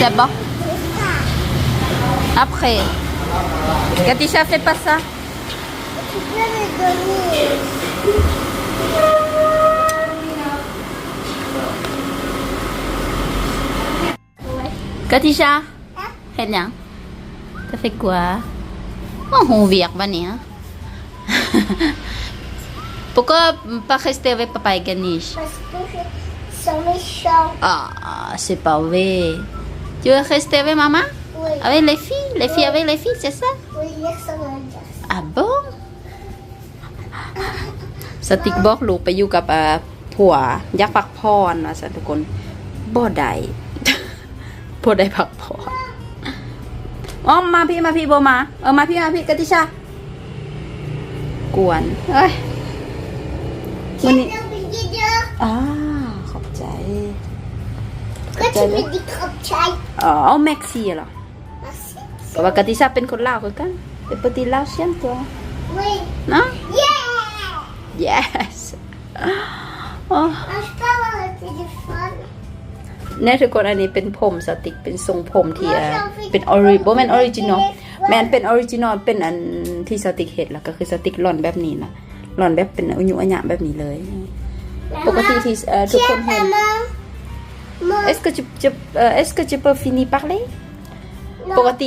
C'est bon? Après. Katisha, fais pas ça. Tu peux me donner. Katisha, fait rien. T'as fait quoi? Oh, on vire, Bania. Pourquoi pas rester avec papa et Ganish? Parce que ils sont méchants. Ah, c'est pas vrai. Tu veux rester avec maman? Oui. Avec les filles? Les filles avec les filles, c'est ça? Oui, ils sont méchants. Ah bon สติ๊กบอกลูกไปอยู่กับผัวอยากพักผ่อนนะสันทุกคนบ่ได้ บ่ได้พักผ่อนอ๋อมาพี่โบมามาพี่กติชากวนเอ้ยวันนี้ ขอบใจ ก็จะไม่ดีขอบใจ เอาแม็กซี่เหรอ Merci. ก็ว่ากติชาเป็นคนลาวคือกันเป็นปฏิลาวเชียนตัว Oui. เนาะ Yeah. yes อ๋อ Je peux avoir le téléphone. เนี่ยทุกคนอันนี้เป็นผมสติกเป็นทรงผมที่เป็นออริจินอลแมนเป็นออริจินอลเป็นอันที่สติกเห็ดแล้วก็คือสติกหล่อนแบบนี้นะหล่อนแบบเป็นอุญุอัญญะแบบนี้เลยปกติที่ทุกคนเห็น est-ce que tu peux finir parler ปกติ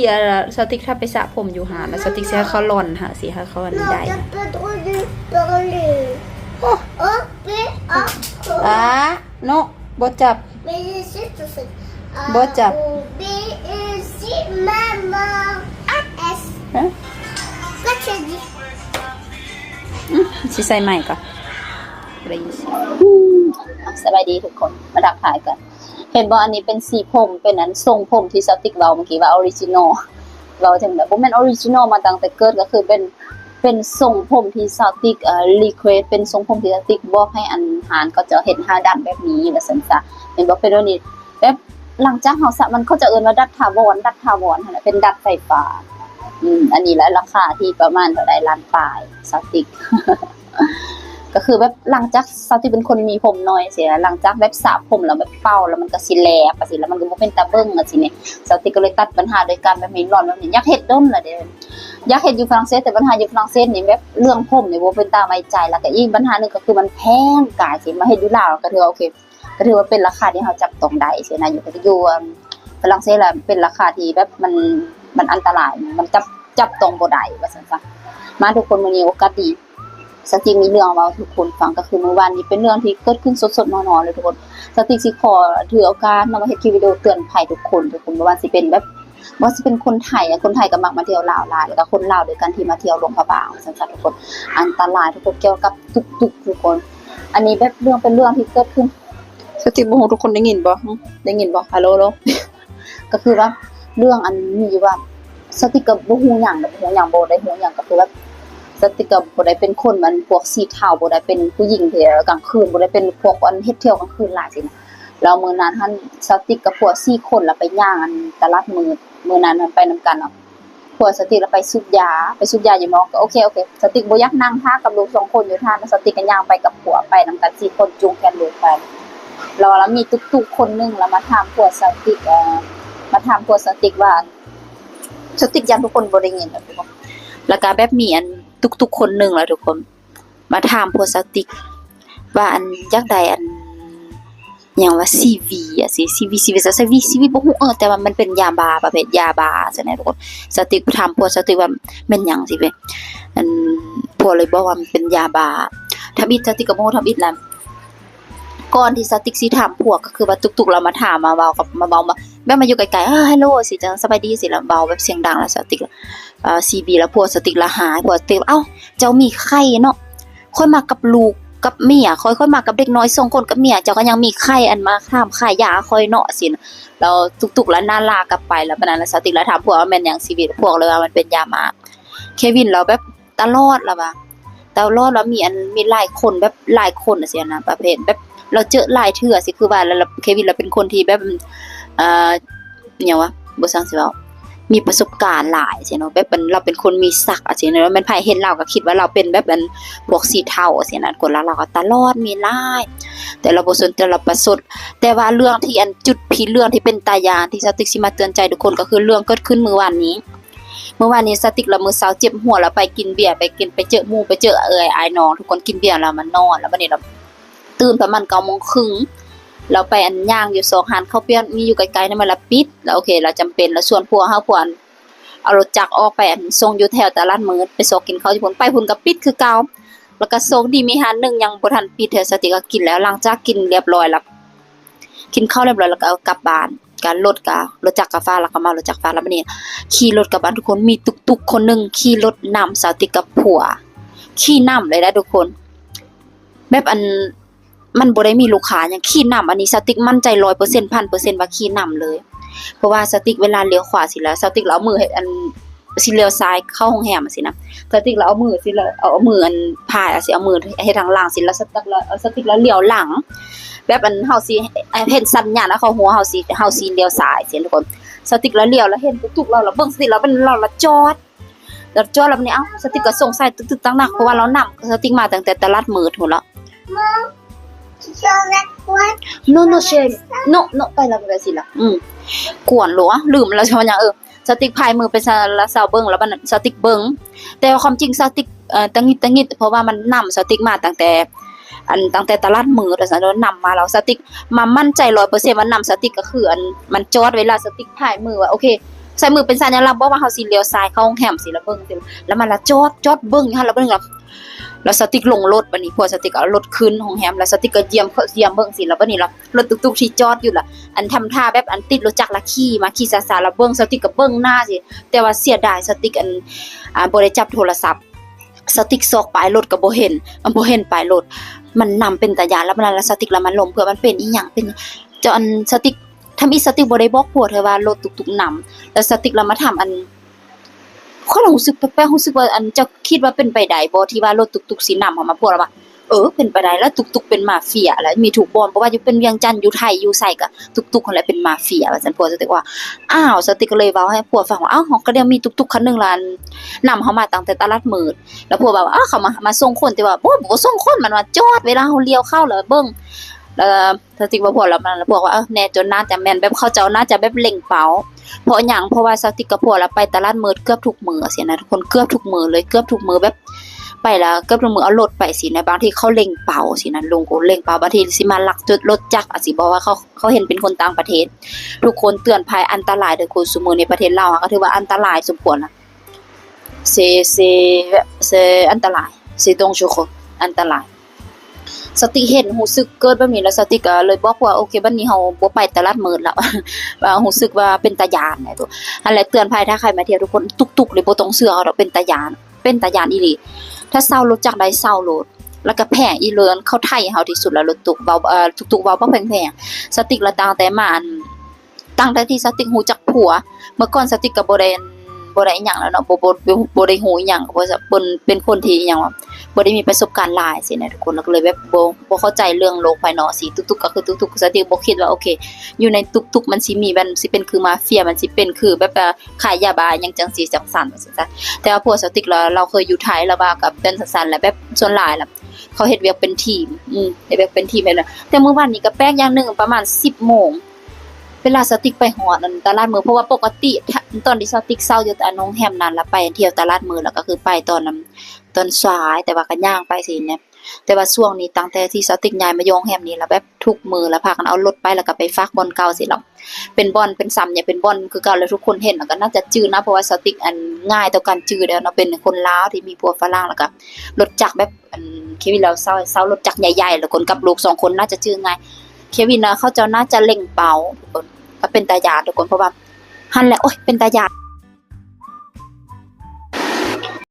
สติกถ้าไปสระผมอยู่หาแล้วสติกเสียเขาหล่อนหาสิให้เขาอัน Non, ได้ t'as pas trop de parler. Oh, P, A, O. โนบ่จับ Mais je sais tout ça. Bon job. B, E, C, maman. S. ฮะ Qu'est-ce que tu dis? สิใส่ใหม่ก่อนได้ยินเสียงสบายดีทุกคนมาดักถ่ายกันเห็นบ่อันนี้เป็นสีผมเป็นอันทรงผมที่สติกเว้าเมื่อกี้ว่าออริจินอลเราถึงแบบบ่แม่นออริจินอลมาตั้งแต่เกิดก็คือเป็นทรงผมที่สติกรีเควสเป็นทรงผมที่สติกบอกให้อันหารก็จะเห็น5ด้านแบบนี้ว่าซั่นซะเห็นบ่เป็นว่านี้แบบหลังจากเฮาสระมันเขาจะเอิ้นว่าดัดถาวรหั่นน่ะเป็นดัดไฟฟ้าอันนี้แหละราคาที่ประมาณเท่าใดล้านปลายสติก ก็คือแบบหลังจากสติเป็นคนมีผมน้อยเสียหลังจากแบบสระผมแล้วแบบเป่าแล้วมันก็สิแลบสิแล้วมันก็บ่เป็นตาเบิ่งสิเนี่ยสติก็เลยตัดปัญหาโดยการแบบมีร้อนแบบนี้อยากเฮ็ดด้นล่ะเด้อยากเฮ็ดอยู่ฝรั่งเศสแต่ปัญหาอยู่ฝรั่งเศสนี่แบบเรื่องผมนี่บ่เป็นตาไว้ใจแล้วก็อีกปัญหานึงก็คือมันแพงกายสิมาเฮ็ดอยู่ลาวก็ถือว่าโอเคก็ถือว่าเป็นราคาที่เฮาจับต้องได้สินะอยู่ฝรั่งเศสล่ะเป็นราคาที่แบบมันอันตรายมันจับต้องบ่ได้ว่าซั่นซะมาทุกคนมื้อนี้โอกาสดีสติมีเรื่องเว้าทุกคนฟังก็คือเมื่อวานนี้เป็นเรื่องที่เกิดขึ้นสดๆนอนๆเลยทุกคนสติสิขอถือโอกาสมาเฮ็ดคลิปวิดีโอเตือนภัยทุกคนเมื่อวานสิเป็นแบบว่าสิเป็นคนไทยก็มักมาเที่ยวลาวหลายแล้วก็คนลาวด้วยกันที่มาเที่ยวหลวงพระบางซั่นๆทุกคนอันตรายทุกคนเกี่ยวกับทุกทุกคนอันนี้แบบเรื่องเป็นเรื่องที่เกิดขึ้นสติบ่ฮู้ทุกคนได้ยินบ่ฮัลโหล ก็คือว่าเรื่องอันนี้ว่าสติก็บ่ฮู้หยังบ่ได้ฮู้หยังก็คือว่าสติก็บ่ได้เป็นคนมันพวกสีเทาบ่ได้เป็นผู้หญิงที่กลางคืนบ่ได้เป็นพวกอันเฮ็ดเที่ยวกลางคืนหลายสินะแล้วมื้อนั้นท่านสติกับพวก4คนแล้วไปย่างอันตลาดมื้อนั้นมันไปนำกันเนาะพวกสติแล้วไปสูบยาอยู่เนาะก็โอเคสติบ่อยากนั่งท่ากับลูก2คนอยู่ท่าสติก็ย่างไปกับผัวไปนำกัน4คนจูงแขนลูกไปแล้วมีตุ๊กๆคนนึงแล้วมาถามพวกสติว่าสติยันทุกคนบ่ได้ยินทุกคนแล้วก็แบบมีอันทุกคนนึงแล้วทุกคนมาถามพวกสติกว่าอันอยากได้อันหยังว่า CV อ่ะสิ CV บ่ฮู้แต่ว่ามันเป็นยาบ้าประเภทยาบ้าจังได๋ทุกคนสติกถามพวกสติกว่าแม่นหยังสิเว้ยอันพวกเลยบอกว่ามันเป็นยาบ้าทำอิดสติกก็บ่ทำอิดแล้วก่อนที่สติกสิถามพวกก็คือว่าตุกๆเรามาถามมาเว้ากับมาเว้ามาแบบมาอยู่ไกลๆฮัลโหลสิจังสบายดีสิแล้วเว้าแบบเสียงดังแล้วสติกCB แล้วพวกสติกละหายพวกสติกเอ้าเจ้ามีไข้เนาะค่อยมากับลูกกับเมียค่อยมากับเด็กน้อย2คนกับเมียเจ้าก็ยังมีไข้อันมาถามค่ายาค่อยเนาะสิแล้วตุกๆแล้วน่าลากลับไปแล้วปานนั้นแล้วสติกแล้วถามพวกว่าแม่นหยัง CB พวกเลยว่ามันเป็นยามาเควินเราแบบตลอดแล้วมีหลายคนแบบหลายคนสินะประเภทแบบเราเจอหลายเทื่อสิคือว่าแล้วเควินเราเป็นคนที่แบบหยังวะบ่ซังสิเว้า มีประสบการณ์หลายสิเนาะแบบเราเป็นคนมีศักดิ์สิเนาะมันไผเห็นเราก็คิดว่าเราเป็นแบบพวกสีเทาสินะคนละเราก็ตลอดมีหลายแต่เราบ่สนใจเราประสดแต่ว่าเรื่องที่จุดพีเรื่องที่เป็นตายานที่สติ๊กสิมาเตือนใจทุกคนก็คือเรื่องเกิดขึ้นเมื่อวานนี้สติ๊กละมื้อเช้าเจ็บหัวแล้วไปกินเบียร์ไปเจอหมู่ไปเจออายน้องทุกคนกินเบียร์แล้วมันนอนแล้วบัดนี้เราตื่นประมาณ 9:30 นเราไปย่างอยู่2 หานข้าวเปียกมีอยู่ไกลๆนั่นมันละปิดแล้วโอเคเราจำเป็นแล้วส่วนพวกเฮาพวกเอารถจักรออกไปส่งอยู่แถวตลาดมื้อไปส่งกินข้าวที่พุ่นไปพุ่นก็ปิดคือเก่าแล้วก็ส่งดีมีหานนึงยังบ่ทันปิดเถอะสติก็กินแล้วหลังจากกินเรียบร้อยแล้วกินข้าวเรียบร้อยแล้วก็เอากลับบ้านการรถจักรกาฟ้าแล้วก็มารถจักรฟ้าแล้วบัดนี้ขี่รถกลับบ้านทุกคนมีตุกๆคนนึงขี่รถนำสติกับผัวขี่นำเลยนะทุกคนแบบมันบ่ได้มีลูกค้าหยังขี่นำอันนี้สติ๊กมั่นใจ 100% 1,000% ว่าขี่นำเลยเพราะว่าสติ๊กเวลาเลี้ยวขวาสิแล้วสติ๊กแล้วเอามือให้สิเลี้ยวซ้ายเข้าโรงแรมสินะสติ๊กแล้วเอามือสิแล้วเอามือพายสิเอามือให้ทางหลังสิแล้วสติ๊กแล้วเลี้ยวหลังแบบเฮาสิเห็นสัญญาณแล้วเขาหัวเฮาสิเลี้ยวซ้ายสิทุกคนสติ๊กแล้วเลี้ยวแล้วเห็นตุกๆเราเบิ่งสติ๊กแล้วเป็นเราละจอดแล้วนี่เอ้าสติ๊กก็สงสัยตึกๆตักๆเพราะว่าเรานำสติ๊กมาตั้งแต่ตลาดมืดพุ่นละno shame no ไปแล้วไปสิล่ะกวนหรอลืมแล้วใช่มั้ยยังสติ๊กพายมือเป็นละซาวเบิ่งแล้วมันสติ๊กเบิ่งแต่ความจริงสติ๊กตังงิดเพราะว่ามันนำสติ๊กมาตั้งแต่ตลาดมือแต่สันโดนนำมาแล้วสติ๊กมามั่นใจ 100% ว่านำสติ๊กก็คือมันจอดเวลาสติ๊กพายมือว่าโอเคใส่มือเป็นสัญลักษณ์บ่ว่าเฮาสิเลี้ยวซ้ายเข้าโรงแรมสิละเบิ่งแล้วมันละจอดเบิ่งอยู่หั่นแล้วเบิ่งแล้วสติ๊กลงรถบัดนี้พวกสติ๊กเอารถขึ้นโรงแรมแล้วสติ๊กก็เยี่ยมเบิ่งสิแล้วบัดนี้ล่ะรถตุกๆที่จอดอยู่ล่ะทำท่าแบบติดรถจักรละขี่ช้าๆแล้วเบิ่งสติ๊กก็เบิ่งหน้าสิแต่ว่าเสียดายสติ๊กบ่ได้จับโทรศัพท์สติ๊กซอกปลายรถก็บ่เห็นปลายรถมันนำเป็นตายานแล้วมันสติ๊กแล้วมันล้มเพื่อมันเป็นอีหยังเป็นเจ้าสติ๊กทำอีสติ๊กบ่ได้บอกผัวเธอว่ารถตุกๆนำแล้วสติ๊กแล้วมาถามคนรู้สึกแปลกๆรู้สึกว่าจะคิดว่าเป็นไปได้บ่ที่ว่ารถตุกๆสินำเฮามาพวกเราว่าเป็นไปได้แล้วตุกๆเป็นมาเฟียแล้วมีถูกบ่บ่ว่าอยู่เป็นเวียงจันทน์อยู่ไทยอยู่ไสก็ตุกๆนั่นแหละเป็นมาเฟียว่าซั่นพวกสติ๊กว่าอ้าวสติ๊กก็เลยเว้าให้ผัวฟังว่าอ้าวก็เดี๋ยวมีตุกๆคันนึงล่ะนำเฮามาตั้งแต่ตลาดมืดแล้วผัวว่าอ้าวเขามาส่งคนแต่ว่าบ่ส่งคนมันว่าจอดเวลาเฮาเลี้ยวเข้าแล้วเบิ่งแล้วสติ๊กว่าผัวแล้วมันบอกว่าแน่จนน่าจะแม่นแบบเขาเจ้าน่าจะแบบเล็งเป้าเพราะหยังเพราะว่าสติ๊กกับผัวแล้วไปตลาดมืดเกือบทุกมื้อสินะทุกคนเกือบทุกมื้อเลยเกือบทุกมื้อแบบไปแล้วเกือบทุกมื้อเอารถไปสินะบางทีเขาเล็งเป้าสินะลงก็เล็งเป้าบางทีสิมาลักจุดรถจักรสิบอกว่าเขาเห็นเป็นคนต่างประเทศทุกคนเตือนภัยอันตรายเด้อคนซุมื้อในประเทศลาวก็ถือว่าอันตรายสมควรนะc'estอันตรายc'est dangereuxอันตรายสติเห็นรู้สึกเกิดแบบนี้แล้วสติก็เลยบอกว่าโอเคบัดนี้เฮาบ่ไปตลาดมืดแล้วว่ารู้สึกว่าเป็นตาย้านแหละตัวอันแหละเตือนภัยถ้าใครมาเที่ยวทุกคนตุกๆเลยบ่ต้องเชื่อเอาดอกเป็นตาย้านอีหลีถ้าเซารถจักได้เซารถแล้วก็แพงอีเลินเข้าไทยเฮาที่สุดแล้วรถตุกเว้าตุกๆเว้าบ่แพงๆสติละตั้งแต่มาตั้งแต่ที่สติฮู้จักผัวเมื่อก่อนสติก็บ่ได้อิหยังแล้วเนาะบ่ได้ฮู้อิหยังเพราะว่าเป็นคนที่อิหยังว่าบ่ได้มีประสบการณ์หลายสินะทุกคนก็เลยแบบบ่เข้าใจเรื่องโลกภายนอกสิตุกๆก็คือตุกๆสติบ่คิดว่าโอเคอยู่ในตุกๆมันสิมีมันสิเป็นคือมาเฟียมันสิเป็นคือแบบขายยาบ้าหยังจังซี่จังซั่นว่าซั่นแต่ว่าพวกสติกเราเคยอยู่ไทยแล้วว่ากับเป็นซั่นๆแล้วแบบส่วนหลายล่ะเขาเฮ็ดเวียกเป็นทีมเฮ็ดเวียกเป็นทีมแบบนั้นแต่มื้อวานนี้ก็แปลกอย่างนึงประมาณ 10 โมงเวลาสติ๊กไปฮอดตลาดมือเพราะว่าปกติตอนที่สติ๊กเซาอยู่แต่โรงแรมนั้นแล้วไปเที่ยวตลาดมือแล้วก็คือไปตอนสายแต่ว่าก็ย่างไปสิเนี่ยแต่ว่าช่วงนี้ตั้งแต่ที่สติ๊กย้ายมาอยู่โรงแรมนี้แล้วแบบทุกมื้อแล้วพากันเอารถไปแล้วก็ไปฝากบ่อนเก่าสิล่ะเป็นบ่อนเป็นซ้ำเนี่ยเป็นบ่อนคือเก่าแล้วทุกคนเห็นแล้วก็น่าจะจื้อนะเพราะว่าสติ๊กง่ายต่อการจื้อแล้วเนาะเป็นคนลาวที่มีผัวฝรั่งแล้วก็รถจักรแบบเควินแล้วเซารถจักรใหญ่ๆแล้วคนกับลูก2คนน่าจะจื้อง่ายเควินเขาเจ้าน่าจะเล็งเป้าทุกคนก็เป็นตาญาติทุกคนเพราะว่าหั่นแหละโอ๊ยเป็นตาญาติ